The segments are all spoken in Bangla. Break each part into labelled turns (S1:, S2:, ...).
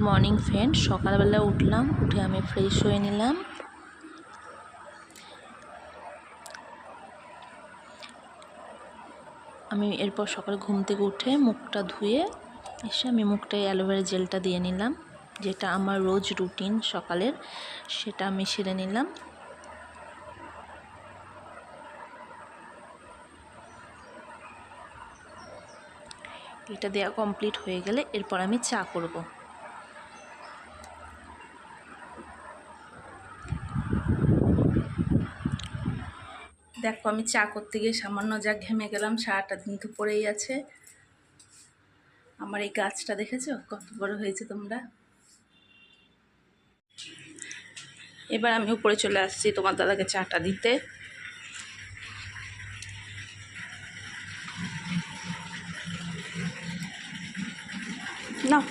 S1: মর্নিং ফ্রেন্ড, সকালবেলা উঠলাম, উঠে আমি ফ্রেশ হয়ে নিলাম। আমি এরপর সকালে ঘুম থেকে উঠে মুখটা ধুয়ে এসে আমি মুখটায় অ্যালোভেরা জেলটা দিয়ে নিলাম, যেটা আমার রোজ রুটিন সকালের, সেটা আমি সেরে নিলাম। এটা দেওয়া কমপ্লিট হয়ে গেলে এরপর আমি চা করব। দেখো, আমি চা করতে গিয়ে সামান্য যা ঘেমে গেলাম, সারাটা দিন তো পড়েই আছে। আমার এই গাছটা দেখেছো কত বড় হয়েছে তোমরা। এবার আমি উপরে চলে আসছি তোমার দাদাকে চাটা দিতে। নাও,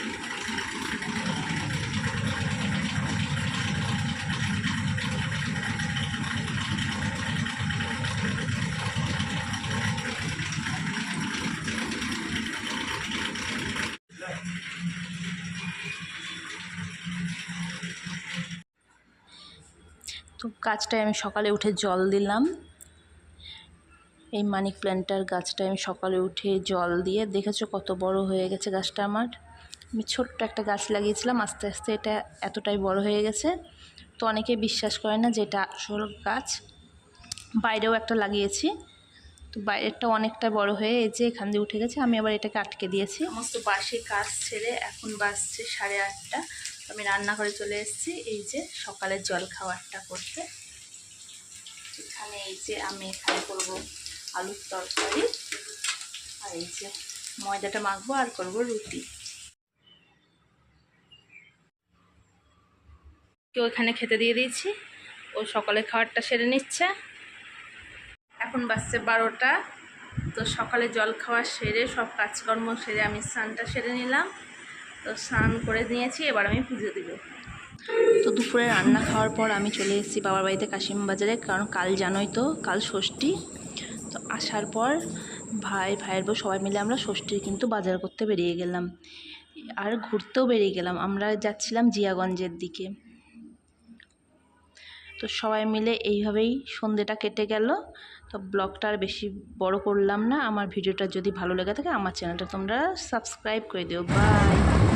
S1: তো গাছটায় আমি সকালে উঠে জল দিলাম। এই মানি প্ল্যান্টার গাছটায় আমি সকালে উঠে জল দিয়ে, দেখেছো কত বড় হয়ে গেছে গাছটা আমার। আমি ছোট্ট একটা গাছ লাগিয়েছিলাম, আস্তে আস্তে এটা এতটাই বড় হয়ে গেছে। তো অনেকেই বিশ্বাস করে না যে এটা আসল গাছ। বাইরেও একটা লাগিয়েছি, তো বাইরেরটা অনেকটা বড় হয়ে এই যে এখান দিয়ে উঠে গেছে। আমি আবার এটাকে আটকে দিয়েছি। সমস্ত বাসি কাজ ছেড়ে এখন বাজছে 8:30। আমি রান্নাঘরে চলে এসেছি এই যে সকালের জল খাবারটা করতে। এখানে এই যে আমি এখানে করবো আলুর তরকারি, আর এই যে ময়দাটা মাখবো আর করব রুটি। কেউ এখানে খেতে দিয়ে দিয়েছি, ও সকালে খাবারটা সেরে নিচ্ছে। এখন বাজছে 12টা। তো সকালে জল খাওয়া সেরে সব কাজকর্ম সেরে আমি স্নানটা সেরে নিলাম। তো স্নান করে নিয়েছি, এবার আমি পুজো দিব। তো দুপুরে রান্না খাওয়ার পর আমি চলে এসেছি বাবার বাড়িতে কাশিমবাজারে, কারণ কাল জানোই তো কাল ষষ্ঠী। তো আসার পর ভাইয়ের বউ সবাই মিলে আমরা ষষ্ঠীর কিন্তু বাজার করতে বেরিয়ে গেলাম, আর ঘুরতেও বেরিয়ে গেলাম। আমরা যাচ্ছিলাম জিয়াগঞ্জের দিকে। তো সবাই মিলে এইভাবেই সন্ধ্যেটা কেটে গেল। তো ব্লগটা আর বেশি বড় করলাম না। আমার ভিডিওটা যদি ভালো লেগে থাকে আমার চ্যানেলটা তোমরা সাবস্ক্রাইব করে দিও। বাই।